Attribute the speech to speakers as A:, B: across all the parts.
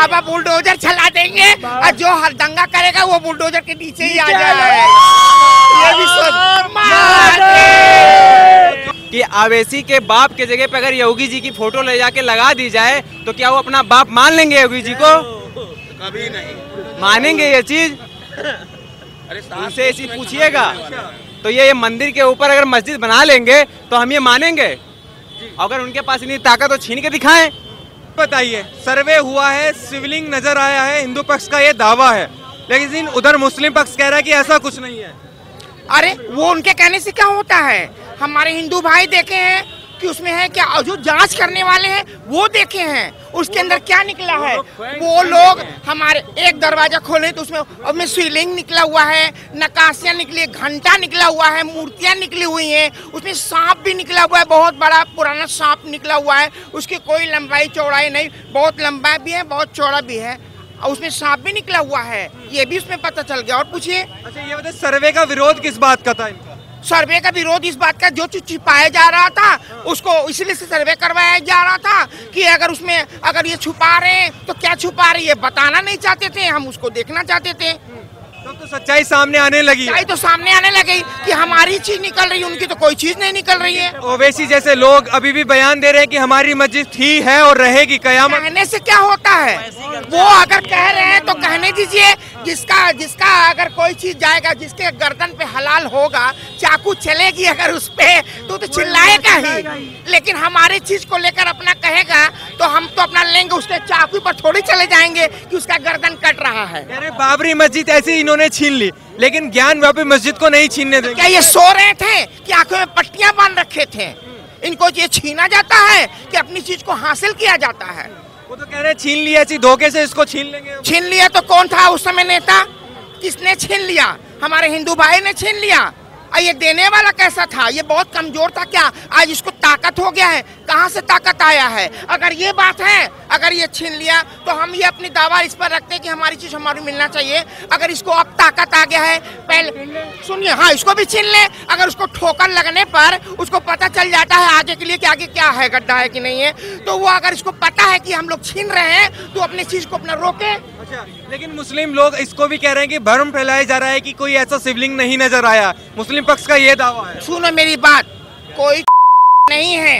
A: बाबा bulldozer चला देंगे और जो हर दंगा करेगा वो बुलडोजर के नीचे ही आ जाएगा। ये भी
B: कि आवेशी के बाप के जगह पे अगर योगी जी की फोटो ले जाके लगा दी जाए तो क्या वो अपना बाप मान लेंगे योगी जी को?
C: कभी नहीं
B: मानेंगे ये चीज? उनसे ऐसी पूछिएगा। तो ये मंदिर के ऊपर अगर मस्जिद बना लेंगे तो हम ये मानेंगे? अगर उनके पास इतनी ताकत तो छीन के दिखाएं।
D: बताइए, सर्वे हुआ है, शिवलिंग नजर आया है, हिंदू पक्ष का ये दावा है, लेकिन उधर मुस्लिम पक्ष कह रहा है कि ऐसा कुछ नहीं है।
A: अरे वो उनके कहने से क्या होता है? हमारे हिंदू भाई देखे हैं कि उसमें है क्या, और जो जांच करने वाले हैं वो देखे हैं उसके अंदर क्या निकला है। वो लोग हमारे एक दरवाजा खोले तो उसमें शिवलिंग निकला हुआ है, नक्काशियां निकली, घंटा निकला हुआ है, मूर्तियां निकली हुई हैं, उसमें सांप भी निकला हुआ है, बहुत बड़ा पुराना सांप निकला हुआ है, उसकी कोई लंबाई चौड़ाई नहीं, बहुत लंबा भी है बहुत चौड़ा भी है, और उसमें सांप भी निकला हुआ है, ये भी उसमें पता चल गया। और पूछिए।
D: अच्छा ये बताइए, सर्वे का विरोध किस बात का था इनका?
A: सर्वे का विरोध इस बात का, जो चीज छिपाया जा रहा था उसको इसलिए से सर्वे करवाया जा रहा था कि अगर उसमें अगर ये छुपा रहे हैं तो क्या छुपा रहे, ये बताना नहीं चाहते थे, हम उसको देखना चाहते थे।
D: तो सच्चाई सामने आने लगी।
A: सच्चाई तो सामने आने लगी कि हमारी चीज निकल रही है, उनकी तो कोई चीज नहीं निकल रही है।
D: ओवैसी जैसे लोग अभी भी बयान दे रहे हैं कि हमारी मस्जिद थी, है और रहेगी कयामत।
A: कहने से क्या होता है? वो अगर कह रहे हैं तो कहने दीजिए। जिसका अगर कोई चीज जाएगा, जिसके गर्दन पे हलाल होगा, चाकू चलेगी अगर उस पे तो चिल्लाएगा ही। लेकिन हमारी चीज को लेकर अपना कहेगा तो हम तो अपना लेंगे, उसके चाकू पर थोड़ी चले जाएंगे कि उसका गर्दन कट रहा है।
D: अरे बाबरी मस्जिद ऐसी इन्होंने छीन ली, लेकिन ज्ञान व्यापी मस्जिद को नहीं छीनने देंगे।
A: क्या ये सो रहे थे कि आंखों में पट्टियां बांध रखे थे? इनको ये छीना जाता है कि अपनी चीज को हासिल किया जाता है?
D: वो तो कह रहे हैं छीन लिया, ऐसी धोखे से इसको छीन लेंगे।
A: छीन लिया तो कौन था उस समय नेता? किसने छीन लिया? हमारे हिंदू भाई ने छीन लिया। ये देने वाला कैसा था? ये बहुत कमजोर था क्या? आज इसको ताकत हो गया है। कहाँ से ताकत आया है? अगर ये बात है, अगर ये छीन लिया तो हम ये अपनी दावा इस पर रखते हैं कि हमारी चीज हमारी मिलना चाहिए। अगर इसको अब ताकत आ गया है, पहले सुनिए, हाँ इसको भी छीन ले। अगर उसको ठोकर लगने पर उसको पता चल जाता है आगे के लिए कि आगे क्या है, गड्ढा है कि नहीं है, तो वो अगर इसको पता है कि हम लोग छीन रहे हैं तो अपनी चीज को अपना रोके।
D: अच्छा, लेकिन मुस्लिम लोग इसको भी कह रहे हैं कि भ्रम फैलाया जा रहा है कि कोई ऐसा शिवलिंग नहीं नजर आया। मुस्लिम पक्ष का ये दावा है।
A: सुनो मेरी बात, कोई नहीं है,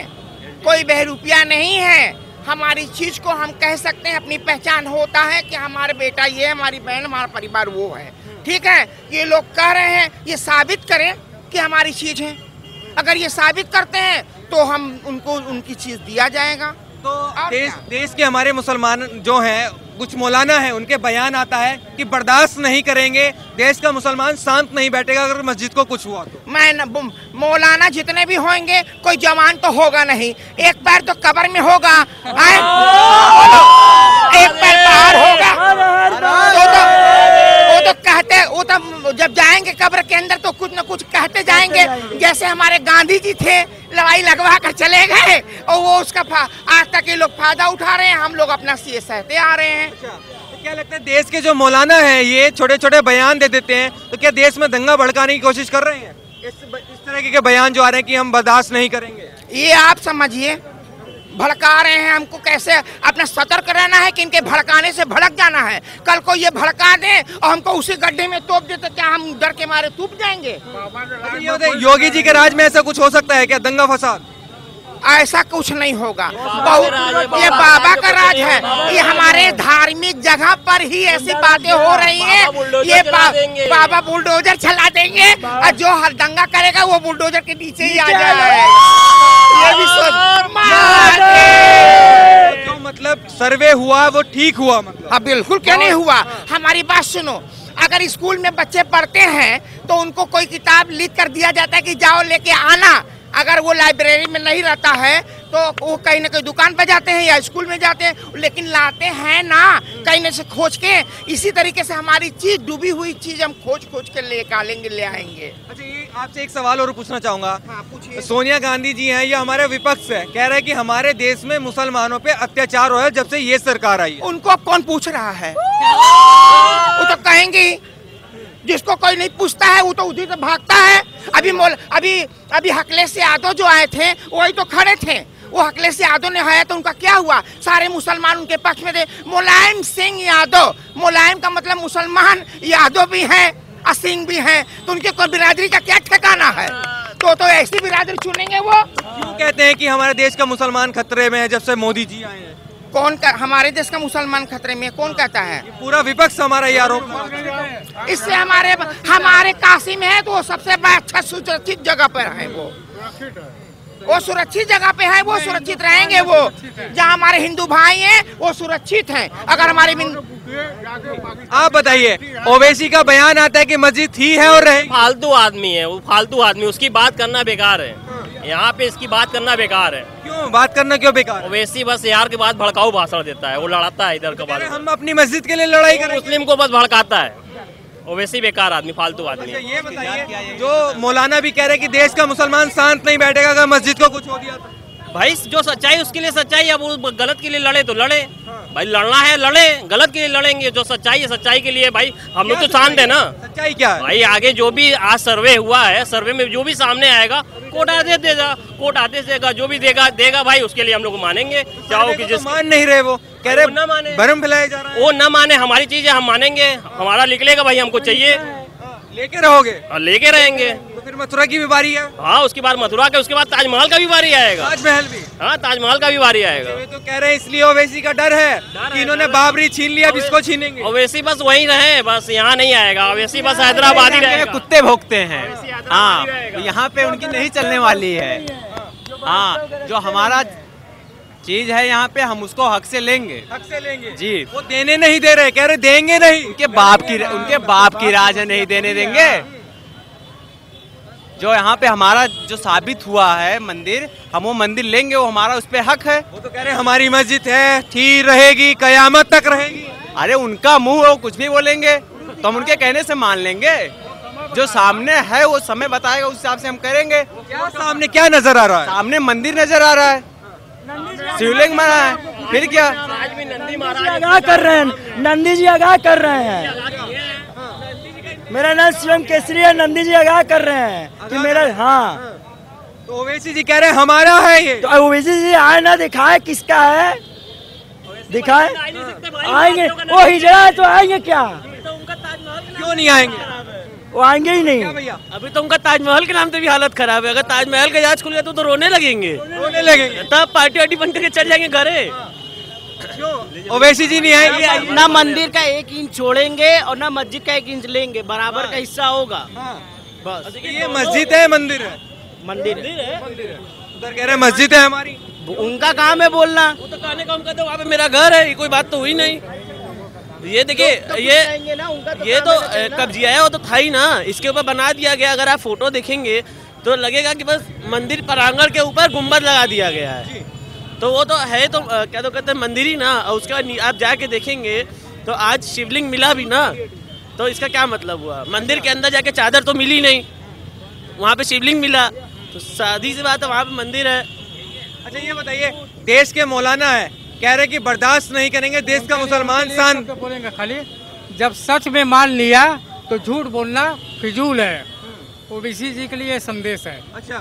A: कोई बहरूपिया नहीं है। हमारी चीज को हम कह सकते हैं, अपनी पहचान होता है कि हमारे बेटा ये, हमारी बहन, हमारा परिवार वो है। ठीक है, ये लोग कह रहे हैं, ये साबित करें कि हमारी चीज है। अगर ये साबित करते हैं तो हम उनको उनकी चीज दिया जाएगा।
D: तो देश के हमारे मुसलमान जो हैं, कुछ मौलाना है, उनके बयान आता है कि बर्दाश्त नहीं करेंगे, देश का मुसलमान शांत नहीं बैठेगा अगर मस्जिद को कुछ हुआ तो।
A: मैं मौलाना जितने भी होंगे कोई जवान तो होगा नहीं, एक पैर तो कब्र में होगा, एक पैर बाहर होगा। तो कहते, वो तो जब जाएंगे कब्र के अंदर तो कुछ न कुछ कहते जाएंगे। जैसे हमारे गांधी जी थे, लड़ाई लगवा कर चले गए और वो उसका आज तक ये लोग फायदा उठा रहे हैं, हम लोग अपना सीए सहते आ रहे हैं।
D: तो क्या लगता है देश के जो मौलाना हैं ये छोटे छोटे बयान दे देते हैं, तो क्या देश में दंगा भड़काने की कोशिश कर रहे हैं? इस तरह के बयान जो आ रहे हैं कि हम बर्दाश्त नहीं करेंगे,
A: ये आप समझिए भड़का रहे हैं। हमको कैसे अपना सतर्क रहना है कि इनके भड़काने से भड़क जाना है। कल को ये भड़का दे और हमको उसी गड्ढे में तोप दे तो क्या हम डर के मारे टूट जाएंगे?
D: योगी जी के राज में ऐसा कुछ हो सकता है क्या, दंगा फसाद?
A: ऐसा कुछ नहीं होगा, ये बाबा का राज है। ये हमारे धार्मिक जगह पर ही ऐसी बातें हो रही हैं। ये बाबा बुलडोजर चला देंगे और जो हर दंगा करेगा वो बुलडोजर के नीचे ही आ जाएगा। ये भी
D: तो मतलब सर्वे हुआ वो ठीक हुआ मतलब?
A: हाँ बिल्कुल, क्या नहीं हुआ। हमारी बात सुनो, अगर स्कूल में बच्चे पढ़ते हैं तो उनको कोई किताब लिख कर दिया जाता है कि जाओ लेके आना। अगर वो लाइब्रेरी में नहीं रहता है तो वो कहीं ना कहीं दुकान पर जाते हैं या स्कूल में जाते हैं, लेकिन लाते हैं ना कहीं न से खोज के। इसी तरीके से हमारी चीज, डूबी हुई चीज हम खोज के निकालेंगे, ले आएंगे।
D: अच्छा, ये आपसे एक सवाल और पूछना चाहूंगा।
A: हाँ, पूछिए।
D: सोनिया गांधी जी हैं, ये हमारे विपक्ष है, कह रहे हैं कि हमारे देश में मुसलमानों पे अत्याचार हो रहा है जब से ये सरकार आई है।
A: उनको अब कौन पूछ रहा है? वो तो कहेंगे, जिसको कोई नहीं पूछता है वो तो उधर से भागता है। अभी हकलेश यादव जो आए थे वही तो खड़े थे, वो अखिलेश यादव ने हया तो उनका क्या हुआ? सारे मुसलमान उनके पक्ष में थे। मुलायम सिंह यादव, मुलायम का मतलब मुसलमान, यादव भी हैं और सिंह भी हैं, तो उनके कोई बिरादरी का क्या ठिकाना है? तो ऐसी बिरादरी चुनेंगे वो?
D: क्यों कहते हैं कि हमारे देश का मुसलमान खतरे में है जब से मोदी जी आए हैं?
A: कौन का हमारे देश का मुसलमान खतरे में? कौन कहता है?
D: पूरा विपक्ष हमारा ये आरोप।
A: इससे हमारे काशी में है तो वो सबसे अच्छा सुरक्षित जगह पर है। वो सुरक्षित जगह पे है, वो सुरक्षित रहेंगे। वो जहाँ हमारे हिंदू भाई हैं वो सुरक्षित हैं। अगर हमारे
D: आप बताइए, ओवैसी का बयान आता है कि मस्जिद ही है और रहे।
E: फालतू आदमी है वो, फालतू आदमी, उसकी बात करना बेकार है। यहाँ पे इसकी बात करना बेकार है।
D: क्यों बात करना क्यों बेकार?
E: ओवैसी बस यार के बाद भड़काऊ भाषण देता है, वो लड़ाता है इधर का बात।
D: हम अपनी मस्जिद के लिए लड़ाई करें,
E: मुस्लिम को बस भड़काता है। ओवैसी बेकार आदमी, फालतू आदमी।
D: ये बताइए, जो मौलाना भी कह रहे हैं कि देश का मुसलमान शांत नहीं बैठेगा अगर मस्जिद को कुछ हो दिया तो।
E: भाई जो सच्चाई उसके लिए सच्चाई, अब वो गलत के लिए लड़े तो लड़े। भाई लड़ना है लड़े, गलत के लिए लड़ेंगे। जो सच्चाई है सच्चाई के लिए भाई हम लोग तो शांत है ना।
D: सच्चाई क्या है
E: भाई? आगे जो भी आज सर्वे हुआ है, सर्वे में जो भी सामने आएगा कोर्ट आदेश देगा, कोर्ट आदेश देगा, जो भी देगा भाई उसके लिए हम लोग मानेंगे। चाहो कि जिस
D: मान नहीं रहे वो कह रहे
E: न माने,
D: भरम फैलाया जा रहा है।
E: वो न माने, हमारी चीज है हम मानेंगे। हमारा निकलेगा भाई, हमको चाहिए,
D: लेके रहोगे
E: और लेके रहेंगे।
D: तो फिर मथुरा की भी बारी है।
E: हाँ, उसके बाद मथुरा का, उसके बाद ताजमहल का भी बारी आएगा।
D: ताजमहल भी?
E: हाँ, ताजमहल का भी बारी आएगा।
D: ये तो कह रहे हैं इसलिए ओवैसी का डर है कि इन्होंने बाबरी छीन लिया, अब इसको छीनेंगे।
E: ओवैसी बस वही रहे, बस यहाँ नहीं आएगा। ओवैसी बस हैदराबाद ही रहेगा।
B: कुत्ते भोंकते हैं। हाँ, यहाँ पे उनकी नहीं चलने वाली है। हाँ, जो हमारा चीज है यहाँ पे हम उसको हक से लेंगे।
D: हक से लेंगे
B: जी।
D: वो देने नहीं दे रहे, कह रहे देंगे नहीं।
B: उनके बाप की राज है, नहीं देने देंगे। जो यहाँ पे हमारा जो साबित हुआ है मंदिर, हम वो मंदिर लेंगे, वो हमारा उस पे हक है।
D: वो तो कह रहे हमारी मस्जिद है, थी, रहेगी, कयामत तक रहेगी।
B: अरे उनका मुंह है, वो कुछ भी बोलेंगे तो हम उनके कहने से मान लेंगे। जो सामने है वो समय बताएगा, उस हिसाब से हम करेंगे।
D: क्या सामने क्या नजर आ रहा है?
B: सामने मंदिर नजर आ रहा है, शिवलिंग बना है, फिर क्या?
E: आज भी नंदी महाराज
F: आगाह कर रहे हैं, नंदी जी आगाह कर रहे हैं। मेरा नाम शिवम केसरी है, नंदी जी आगाह कर रहे हैं कि मेरा। हाँ,
D: तो ओवैसी जी कह रहे हैं हमारा है ये।
F: तो ओवैसी जी आए ना, दिखाए किसका है, दिखाए। आएंगे, वो हिजड़ा है तो आएंगे क्या?
D: क्यों नहीं आएंगे?
F: वो आएंगे ही नहीं।
D: भैया
E: अभी तो उनका ताजमहल के नाम पे भी हालत खराब है। अगर ताजमहल का जांच खुल गया तो रोने लगेंगे,
D: रोने लगेंगे,
E: तब पार्टी वार्टी बंद करके चल जाएंगे घरे।
D: ओवैसी जी नहीं आएंगे।
G: ना मंदिर का 1 इंच छोड़ेंगे और ना मस्जिद का 1 इंच लेंगे, बराबर का हिस्सा होगा। बस
D: ये मस्जिद है मंदिर है?
G: मंदिर
D: उधर कह रहे मस्जिद है हमारी।
G: उनका काम है बोलना।
E: वो तो कहने का उनका, तो वहाँ पे मेरा घर है, ये कोई बात तो हुई नहीं। ये देखिए, ये तो कब्जिया है, वो तो था ही ना, इसके ऊपर बना दिया गया। अगर आप फोटो देखेंगे तो लगेगा कि बस मंदिर प्रांगण के ऊपर गुम्बद लगा दिया गया है। तो वो तो है, तो क्या तो कहते हैं मंदिर ही ना। और उसके बाद आप जाके देखेंगे तो आज शिवलिंग मिला भी ना, तो इसका क्या मतलब हुआ? मंदिर के अंदर जाके चादर तो मिली नहीं, वहाँ पे शिवलिंग मिला, तो सादी सी बात है, वहाँ पे मंदिर है।
D: अच्छा ये बताइए, देश के मौलाना है, कह रहे कि बर्दाश्त नहीं करेंगे देश का मुसलमान शांत।
H: बोलेंगे खाली जब सच में मान लिया तो झूठ बोलना फिजूल है। ओबीसी जी के लिए संदेश है।
D: अच्छा,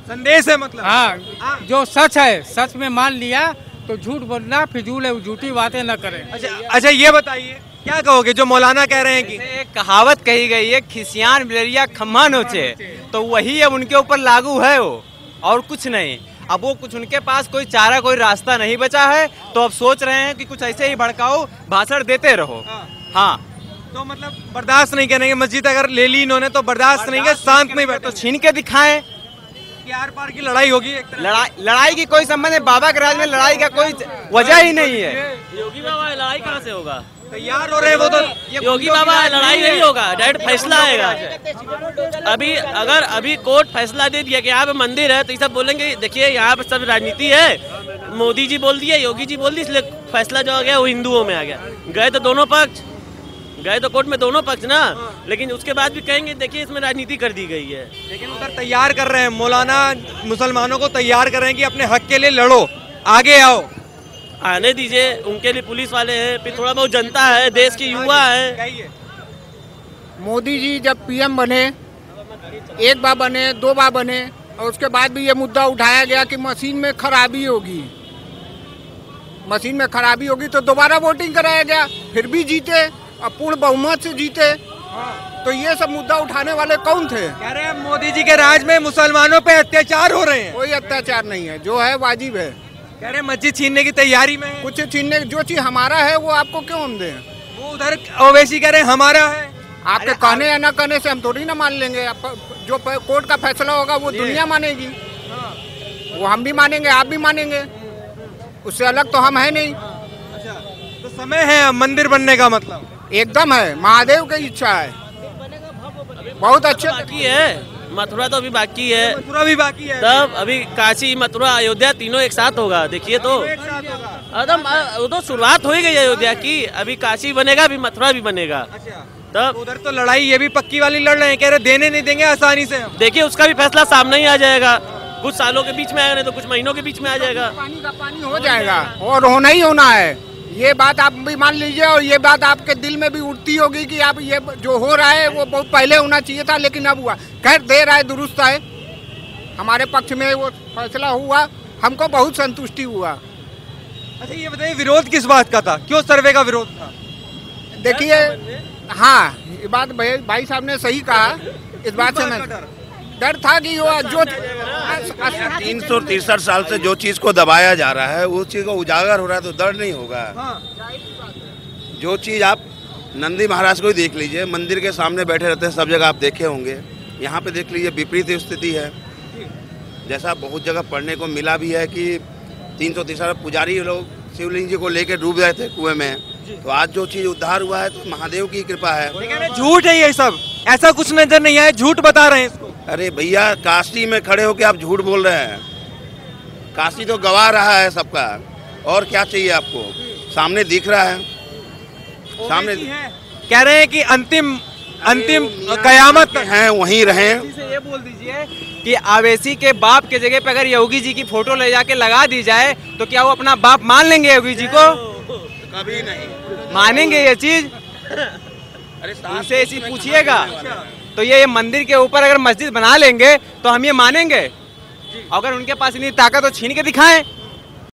D: संदेश है मतलब?
H: हाँ, जो सच है, सच में मान लिया तो झूठ बोलना फिजूल है, झूठी बातें न करें।
D: अच्छा ये बताइए, क्या कहोगे जो मौलाना कह रहे हैं कि
B: एक कहावत कही गई है, खिसियान बिलरिया खम्मा नोचे, तो वही अब उनके ऊपर लागू है वो, और कुछ नहीं। अब वो कुछ उनके पास कोई चारा, कोई रास्ता नहीं बचा है, तो अब सोच रहे हैं कि कुछ ऐसे ही भड़काओ भाषण देते रहो। हाँ,
D: तो मतलब बर्दाश्त नहीं करेंगे। मस्जिद अगर ले ली इन्होंने तो बर्दाश्त नहीं, शांत नहीं बैठे
B: तो छीन के दिखाएं।
D: कि आर पार की लड़ाई होगी।
B: लड़ाई की कोई संबंध है? बाबा के राज में लड़ाई का कोई वजह ही नहीं है।
E: योगी बाबा लड़ाई कहाँ से होगा?
D: तैयार हो रहे हैं वो तो।
E: योगी बाबा लड़ाई नहीं होगा, डायरेक्ट फैसला आएगा। अभी कोर्ट फैसला दे दिया कि यहाँ पे मंदिर है, तो ये सब बोलेंगे देखिए यहाँ पे सब राजनीति है, मोदी जी बोल दिए, योगी जी बोल दिए, इसलिए फैसला जो आ गया वो हिंदुओं में आ गया। गए तो दोनों पक्ष, गए तो कोर्ट में दोनों पक्ष ना, लेकिन उसके बाद भी कहेंगे देखिए इसमें राजनीति कर दी गई है।
D: लेकिन उधर तैयार कर रहे हैं मौलाना, मुसलमानों को तैयार कर रहे हैं कि अपने हक के लिए लड़ो, आगे आओ।
E: आने दीजिए, उनके लिए पुलिस वाले हैं, फिर थोड़ा बहुत जनता है, देश की युवा है।
I: मोदी जी जब पीएम बने, 1 बार बने, 2 बार बने, और उसके बाद भी ये मुद्दा उठाया गया कि मशीन में खराबी होगी, मशीन में खराबी होगी तो दोबारा वोटिंग कराया गया, फिर भी जीते और पूर्ण बहुमत से जीते। तो ये सब मुद्दा उठाने वाले कौन थे?
D: कह रहे हैं मोदी जी के राज में मुसलमानों पे अत्याचार हो रहे हैं।
I: कोई अत्याचार नहीं है, जो है वाजिब है।
D: कह रहे हैं मस्जिद छीनने की तैयारी में है।
I: कुछ छीनने, जो चीज हमारा है वो आपको क्यों हम दें?
D: वो उधर ओवैसी कह रहे हैं हमारा है।
I: आपके कहने या न कहने से हम थोड़ी ना मान लेंगे। जो कोर्ट का फैसला होगा वो दुनिया मानेगी, वो हम भी मानेंगे, आप भी मानेंगे, उससे अलग तो हम है नहीं।
D: अच्छा, तो समय है मंदिर बनने का, मतलब
I: एकदम है, महादेव की इच्छा है। बहुत अच्छे
E: बाकी है, मथुरा तो अभी बाकी है,
D: मथुरा भी बाकी है।
E: तब अभी काशी, मथुरा, अयोध्या तीनों एक साथ होगा। देखिए तो एकदम वो तो शुरुआत हो ही गई अयोध्या की, अभी काशी बनेगा, अभी मथुरा भी बनेगा। तब
D: उधर तो लड़ाई ये भी पक्की वाली लड़ रहे हैं, कह रहे देने नहीं देंगे आसानी से हम।
E: देखिए उसका भी फैसला सामने ही आ जाएगा, कुछ सालों के बीच में आएगा, नहीं तो कुछ महीनों के बीच में आ जाएगा।
I: पानी का पानी हो जाएगा और होना ही होना है। ये बात आप भी मान लीजिए और ये बात आपके दिल में भी उठती होगी कि आप ये जो हो रहा है वो बहुत पहले होना चाहिए था, लेकिन अब हुआ। खैर देर आए दुरुस्त आए, हमारे पक्ष में वो फैसला हुआ, हमको बहुत संतुष्टि हुआ।
D: अच्छा ये बताइए विरोध किस बात का था, क्यों सर्वे का विरोध था?
I: देखिए हाँ, ये बात भाई साहब ने सही कहा। इस बात से डर था कि वो जो
C: 363 साल से जो चीज को दबाया जा रहा है उस चीज को उजागर हो रहा है तो डर नहीं होगा। जो चीज आप नंदी महाराज को ही देख लीजिए, मंदिर के सामने बैठे रहते हैं, सब जगह आप देखे होंगे। यहाँ पे देख लीजिए विपरीत स्थिति है। जैसा बहुत जगह पढ़ने को मिला भी है कि 363 पुजारी लोग शिवलिंग जी को लेकर डूब गए थे कुएं में, तो आज जो चीज उद्धार हुआ है तो महादेव की कृपा है।
D: झूठ है ये सब, ऐसा कुछ नजर नहीं आया, झूठ बता रहे हैं इसको।
C: अरे भैया काशी में खड़े होके आप झूठ बोल रहे हैं, काशी तो गवा रहा है सबका, और क्या चाहिए आपको? सामने दिख रहा है, सामने
D: कह रहे हैं कि अंतिम कयामत
C: हैं वहीं रहे।
B: ये बोल दीजिए कि आवेशी के बाप के जगह पे अगर योगी जी की फोटो ले जाके लगा दी जाए तो क्या वो अपना बाप मान लेंगे योगी जी को?
C: कभी नहीं
B: मानेंगे ये चीज? उनसे ऐसी पूछिएगा। तो ये मंदिर के ऊपर अगर मस्जिद बना लेंगे तो हम ये मानेंगे? अगर उनके पास इतनी ताकत तो छीन के दिखाएं।